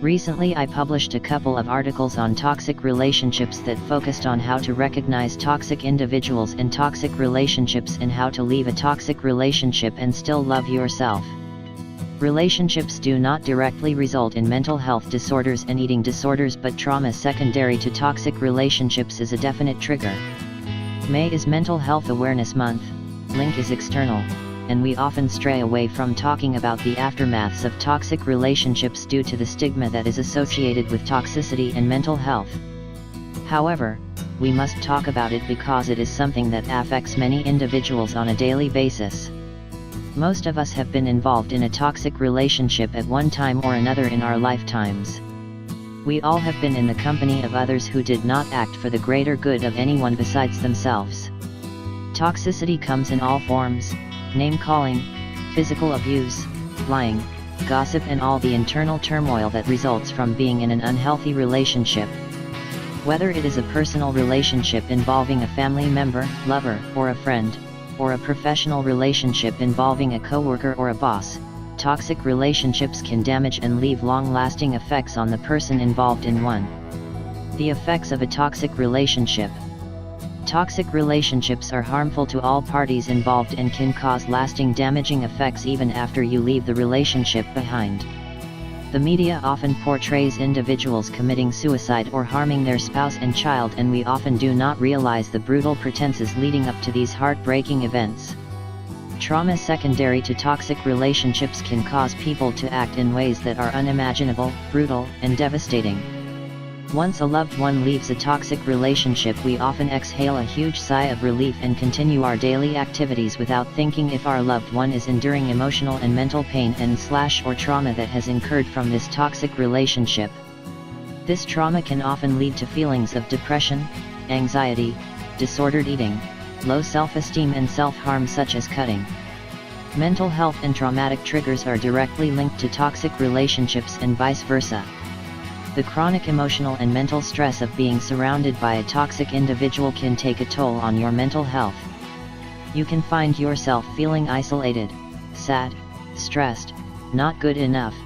Recently I published a couple of articles on toxic relationships that focused on how to recognize toxic individuals in toxic relationships and how to leave a toxic relationship and still love yourself. Relationships do not directly result in mental health disorders and eating disorders, but trauma secondary to toxic relationships is a definite trigger. May is Mental Health Awareness Month, link is external, and we often stray away from talking about the aftermaths of toxic relationships due to the stigma that is associated with toxicity and mental health. However, we must talk about it because it is something that affects many individuals on a daily basis. Most of us have been involved in a toxic relationship at one time or another in our lifetimes. We all have been in the company of others who did not act for the greater good of anyone besides themselves. Toxicity comes in all forms: name-calling, physical abuse, lying, gossip, and all the internal turmoil that results from being in an unhealthy relationship. Whether it is a personal relationship involving a family member, lover, or a friend, or a professional relationship involving a coworker or a boss, toxic relationships can damage and leave long-lasting effects on the person involved in one. The effects of a toxic relationship. Toxic relationships are harmful to all parties involved and can cause lasting damaging effects even after you leave the relationship behind. The media often portrays individuals committing suicide or harming their spouse and child, and we often do not realize the brutal pretenses leading up to these heartbreaking events. Trauma secondary to toxic relationships can cause people to act in ways that are unimaginable, brutal, and devastating. Once a loved one leaves a toxic relationship, we often exhale a huge sigh of relief and continue our daily activities without thinking if our loved one is enduring emotional and mental pain and/or trauma that has incurred from this toxic relationship. This trauma can often lead to feelings of depression, anxiety, disordered eating, low self-esteem, and self-harm such as cutting. Mental health and traumatic triggers are directly linked to toxic relationships and vice versa. The chronic emotional and mental stress of being surrounded by a toxic individual can take a toll on your mental health. You can find yourself feeling isolated, sad, stressed, not good enough,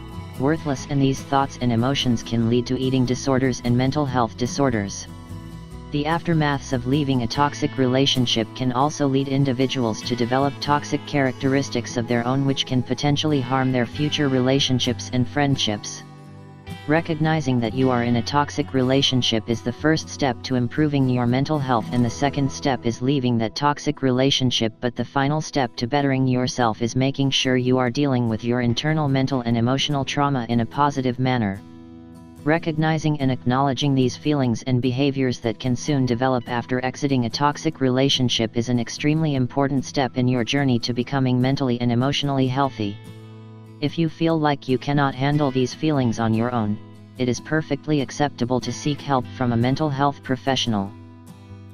worthless, and these thoughts and emotions can lead to eating disorders and mental health disorders. The aftermaths of leaving a toxic relationship can also lead individuals to develop toxic characteristics of their own, which can potentially harm their future relationships and friendships. Recognizing that you are in a toxic relationship is the first step to improving your mental health, and the second step is leaving that toxic relationship, but the final step to bettering yourself is making sure you are dealing with your internal mental and emotional trauma in a positive manner. Recognizing and acknowledging these feelings and behaviors that can soon develop after exiting a toxic relationship is an extremely important step in your journey to becoming mentally and emotionally healthy. If you feel like you cannot handle these feelings on your own, it is perfectly acceptable to seek help from a mental health professional.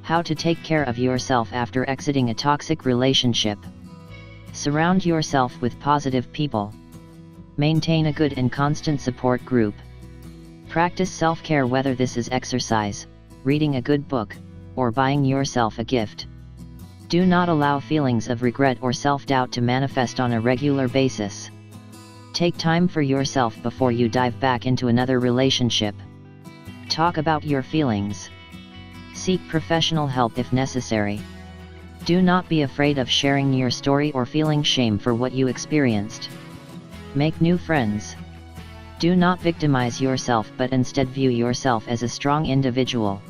How to take care of yourself after exiting a toxic relationship. Surround yourself with positive people. Maintain a good and constant support group. Practice self-care, whether this is exercise, reading a good book, or buying yourself a gift. Do not allow feelings of regret or self-doubt to manifest on a regular basis. Take time for yourself before you dive back into another relationship. Talk about your feelings. Seek professional help if necessary. Do not be afraid of sharing your story or feeling shame for what you experienced. Make new friends. Do not victimize yourself, but instead view yourself as a strong individual.